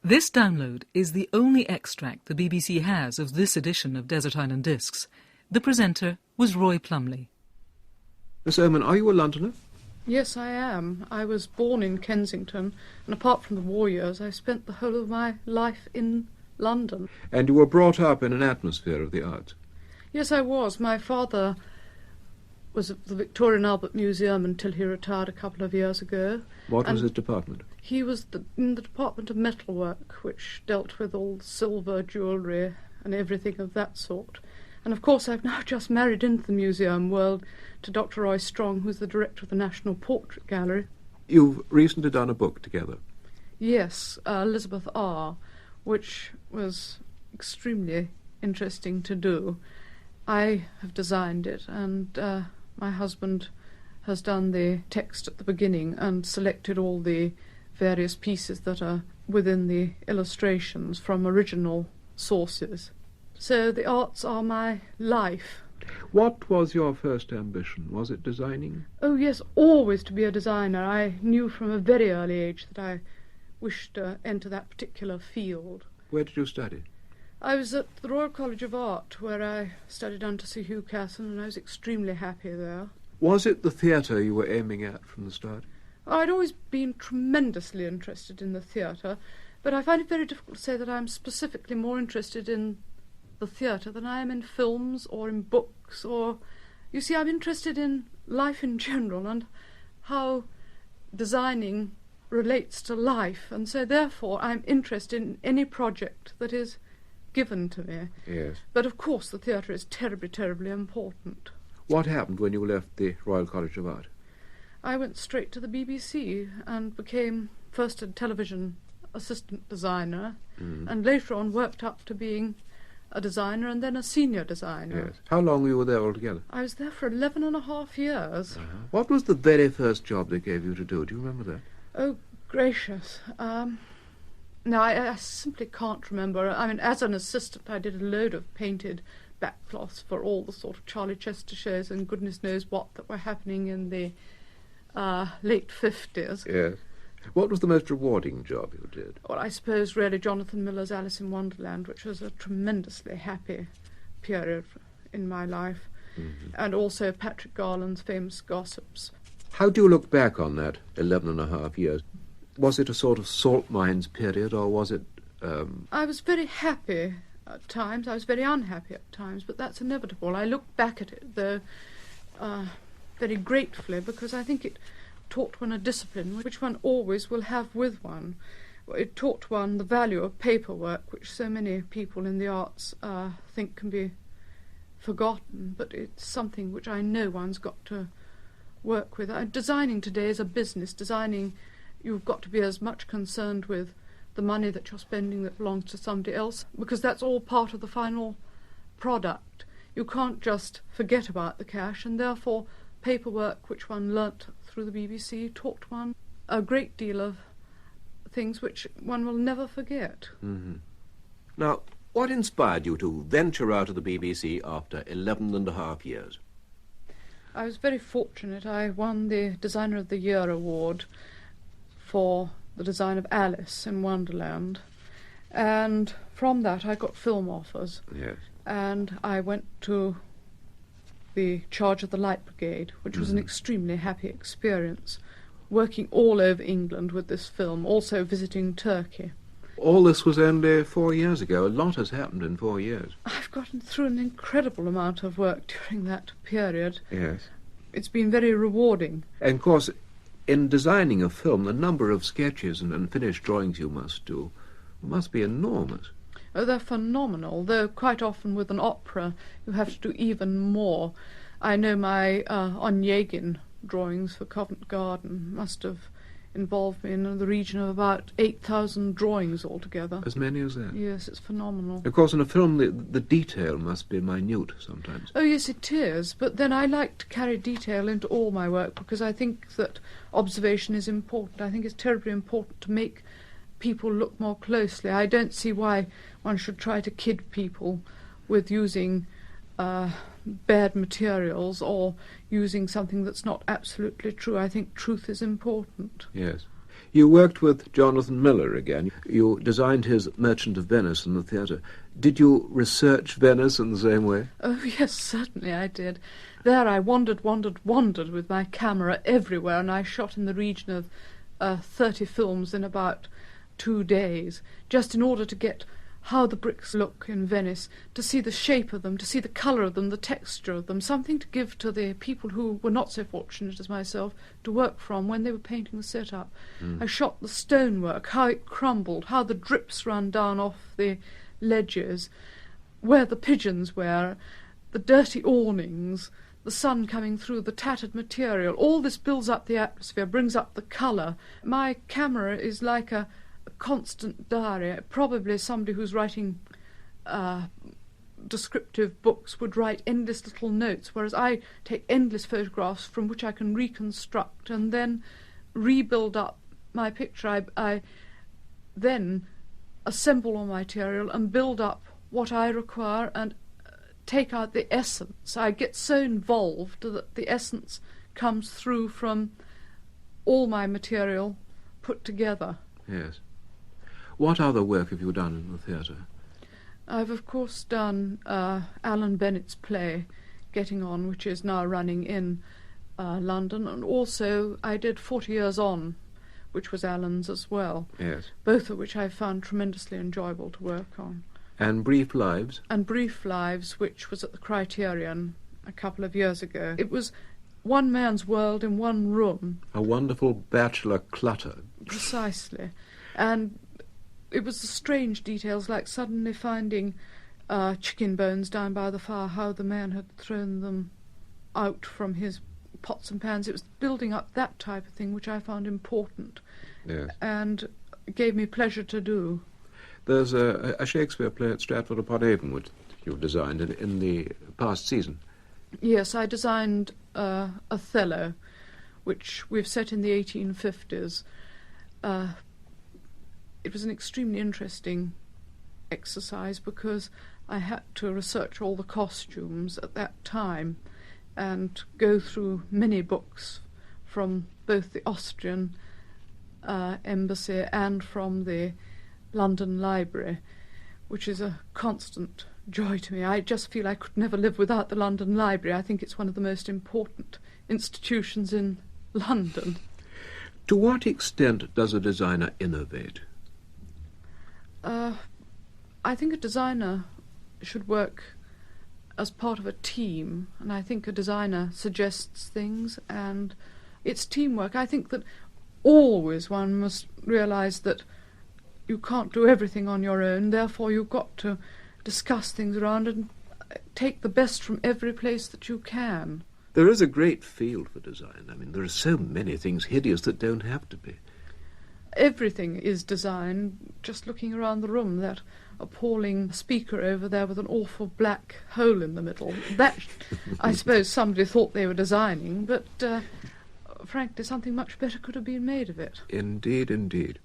This download is the only extract the BBC has of this edition of Desert Island Discs. The presenter was Roy Plumley. Miss Oman, are you a Londoner? Yes, I am. I was born in Kensington, and apart from the war years, I spent the whole of my life in London. And you were brought up in an atmosphere of the arts? Yes, I was. My father was at the Victoria and Albert Museum until he retired a couple of years ago. What was his department? He was in the department of metalwork, which dealt with all silver, jewellery and everything of that sort. And of course I've now just married into the museum world to Dr. Roy Strong, who's the director of the National Portrait Gallery. You've recently done a book together? Yes, Elizabeth R., which was extremely interesting to do. I have designed it, and my husband has done the text at the beginning and selected all the various pieces that are within the illustrations from original sources. So the arts are my life. What was your first ambition? Was it designing? Oh yes, always to be a designer. I knew from a very early age that I wished to enter that particular field. Where did you study? I was at the Royal College of Art, where I studied under Sir Hugh Casson, and I was extremely happy there. Was it the theatre you were aiming at from the start? I'd always been tremendously interested in the theatre, but I find it very difficult to say that I'm specifically more interested in the theatre than I am in films or in books or... You see, I'm interested in life in general and how designing relates to life, and so therefore I'm interested in any project that is given to me. Yes. But of course the theatre is terribly, terribly important. What happened when you left the Royal College of Art? I went straight to the BBC and became first a television assistant designer and later on worked up to being a designer and then a senior designer. Yes. How long were you there altogether? I was there for 11 and a half years. What was the very first job they gave you to do? Do you remember that? Oh, gracious. No, I simply can't remember. I mean, as an assistant, I did a load of painted backcloths for all the sort of Charlie Chester shows and goodness knows what that were happening in the late 50s. Yes. What was the most rewarding job you did? Well, I suppose really Jonathan Miller's Alice in Wonderland, which was a tremendously happy period in my life, and also Patrick Garland's famous Gossips. How do you look back on that 11 and a half years? Was it a sort of salt mines period, or was it... I was very happy at times, I was very unhappy at times, but that's inevitable. I look back at it, though, very gratefully, because I think it taught one a discipline which one always will have with one. It taught one the value of paperwork, which so many people in the arts think can be forgotten, but it's something which I know one's got to work with. Designing today is a business. Designing, you've got to be as much concerned with the money that you're spending that belongs to somebody else, because that's all part of the final product. You can't just forget about the cash, and therefore paperwork, which one learnt through the BBC, taught one a great deal of things which one will never forget. Now, what inspired you to venture out of the BBC after 11 and a half years? I was very fortunate. I won the Designer of the Year award for the design of Alice in Wonderland, and from that I got film offers. Yes. And I went to the Charge of the Light Brigade, which was an extremely happy experience, working all over England with this film, also visiting Turkey. All this was only 4 years ago. A lot has happened in 4 years. I've gotten through an incredible amount of work during that period. Yes. It's been very rewarding. And of course, in designing a film, the number of sketches and finished drawings you must do must be enormous. Oh, they're phenomenal, though quite often with an opera you have to do even more. I know my Onegin drawings for Covent Garden must have involved me in the region of about 8,000 drawings altogether. As many as that? Yes, it's phenomenal. Of course, in a film, the detail must be minute sometimes. Oh, yes, it is, but then I like to carry detail into all my work because I think that observation is important. I think it's terribly important to make people look more closely. I don't see why one should try to kid people with using bad materials or using something that's not absolutely true. I think truth is important. Yes. You worked with Jonathan Miller again. You designed his Merchant of Venice in the theatre. Did you research Venice in the same way? Oh, yes, certainly I did. There I wandered with my camera everywhere, and I shot in the region of 30 films in about 2 days, just in order to get how the bricks look in Venice, to see the shape of them, to see the colour of them, the texture of them, something to give to the people who were not so fortunate as myself to work from when they were painting the set-up. I shot the stonework, how it crumbled, how the drips ran down off the ledges, where the pigeons were, the dirty awnings, the sun coming through, the tattered material. All this builds up the atmosphere, brings up the colour. My camera is like a constant diary. Probably somebody who's writing descriptive books would write endless little notes, whereas I take endless photographs from which I can reconstruct and then rebuild up my picture. I then assemble all my material and build up what I require and take out the essence. I get so involved that the essence comes through from all my material put together. Yes. What other work have you done in the theatre? I've of course done Alan Bennett's play, Getting On, which is now running in London, and also I did 40 Years On, which was Alan's as well. Yes. Both of which I found tremendously enjoyable to work on. And Brief Lives? And Brief Lives, which was at the Criterion a couple of years ago. It was one man's world in one room. A wonderful bachelor clutter. Precisely. And it was the strange details, like suddenly finding chicken bones down by the fire, how the man had thrown them out from his pots and pans. It was building up that type of thing which I found important. Yes. And gave me pleasure to do. There's a Shakespeare play at Stratford-upon-Avon which you've designed in the past season. Yes, I designed Othello, which we've set in the 1850s. It was an extremely interesting exercise because I had to research all the costumes at that time and go through many books from both the Austrian embassy and from the London Library, which is a constant joy to me. I just feel I could never live without the London Library. I think it's one of the most important institutions in London. To what extent does a designer innovate? I think a designer should work as part of a team, and I think a designer suggests things, and it's teamwork. I think that always one must realise that you can't do everything on your own, therefore you've got to discuss things around and take the best from every place that you can. There is a great field for design. I mean, there are so many things hideous that don't have to be. Everything is design. Just looking around the room, that appalling speaker over there with an awful black hole in the middle, that I suppose somebody thought they were designing, but frankly something much better could have been made of it. Indeed, indeed.